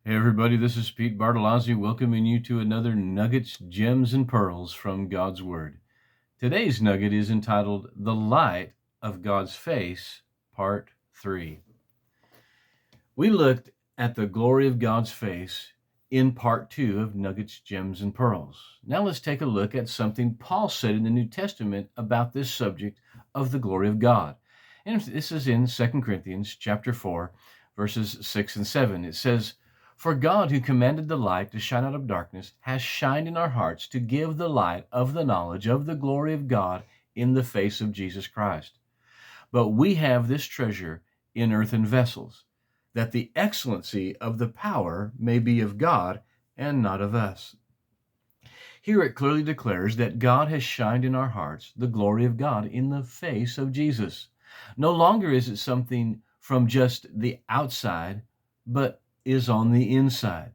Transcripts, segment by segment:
Hey everybody, this is Pete Bartolozzi welcoming you to another Nuggets, Gems, and Pearls from God's Word. Today's nugget is entitled The Light of God's Face, Part 3. We looked at the glory of God's face in Part 2 of Nuggets, Gems, and Pearls. Now let's take a look at something Paul said in the New Testament about this subject of the glory of God. And this is in 2 Corinthians chapter 4, verses 6 and 7. It says, "For God, who commanded the light to shine out of darkness, has shined in our hearts to give the light of the knowledge of the glory of God in the face of Jesus Christ. But we have this treasure in earthen vessels, that the excellency of the power may be of God and not of us." Here it clearly declares that God has shined in our hearts the glory of God in the face of Jesus. No longer is it something from just the outside, but is on the inside.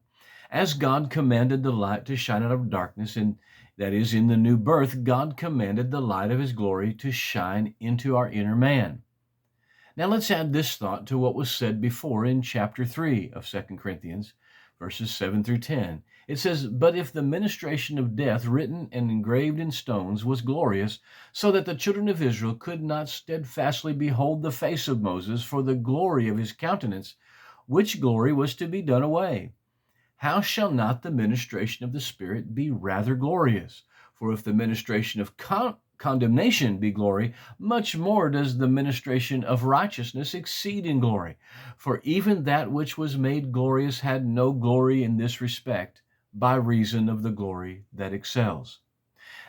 As God commanded the light to shine out of darkness, and that is in the new birth, God commanded the light of his glory to shine into our inner man. Now let's add this thought to what was said before in chapter 3 of 2 Corinthians, verses 7 through 10. It says, "But if the ministration of death written and engraved in stones was glorious, so that the children of Israel could not steadfastly behold the face of Moses for the glory of his countenance, which glory was to be done away, how shall not the ministration of the Spirit be rather glorious? For if the ministration of condemnation be glory, much more does the ministration of righteousness exceed in glory. For even that which was made glorious had no glory in this respect, by reason of the glory that excels."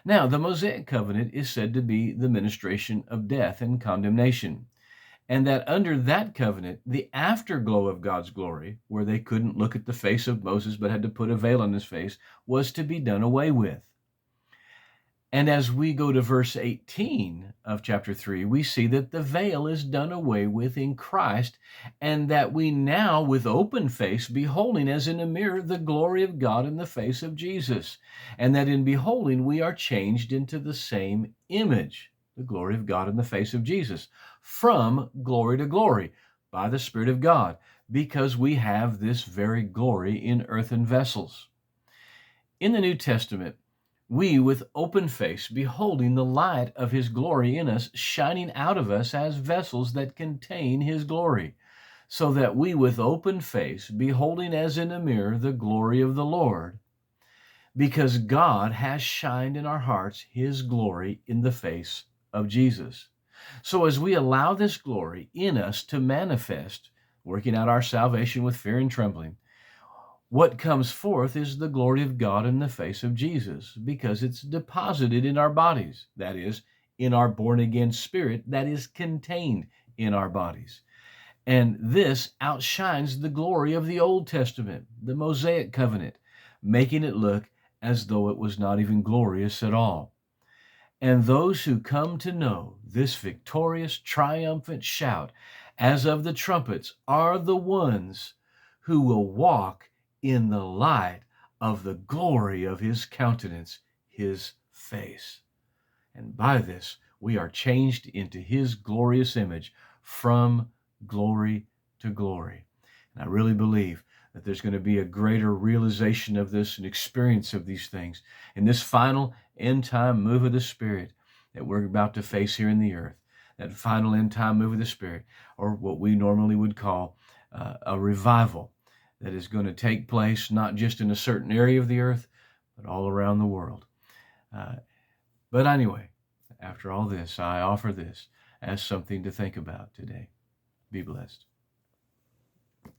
Now, the Mosaic covenant is said to be the ministration of death and condemnation, and that under that covenant, the afterglow of God's glory, where they couldn't look at the face of Moses but had to put a veil on his face, was to be done away with. And as we go to verse 18 of chapter 3, we see that the veil is done away with in Christ, and that we now, with open face, beholding as in a mirror the glory of God in the face of Jesus, and that in beholding we are changed into the same image, the glory of God in the face of Jesus, from glory to glory by the Spirit of God, because we have this very glory in earthen vessels. In the New Testament, we with open face, beholding the light of his glory in us, shining out of us as vessels that contain his glory, so that we with open face, beholding as in a mirror the glory of the Lord, because God has shined in our hearts his glory in the face of Jesus. So as we allow this glory in us to manifest, working out our salvation with fear and trembling, what comes forth is the glory of God in the face of Jesus, because it's deposited in our bodies, that is, in our born-again spirit that is contained in our bodies. And this outshines the glory of the Old Testament, the Mosaic covenant, making it look as though it was not even glorious at all. And those who come to know this victorious, triumphant shout, as of the trumpets, are the ones who will walk in the light of the glory of his countenance, his face. And by this, we are changed into his glorious image from glory to glory. And I really believe that there's going to be a greater realization of this and experience of these things in this final end time move of the Spirit that we're about to face here in the earth. That final end time move of the Spirit, or what we normally would call a revival, that is going to take place not just in a certain area of the earth, but all around the world. But anyway, after all this, I offer this as something to think about today. Be blessed.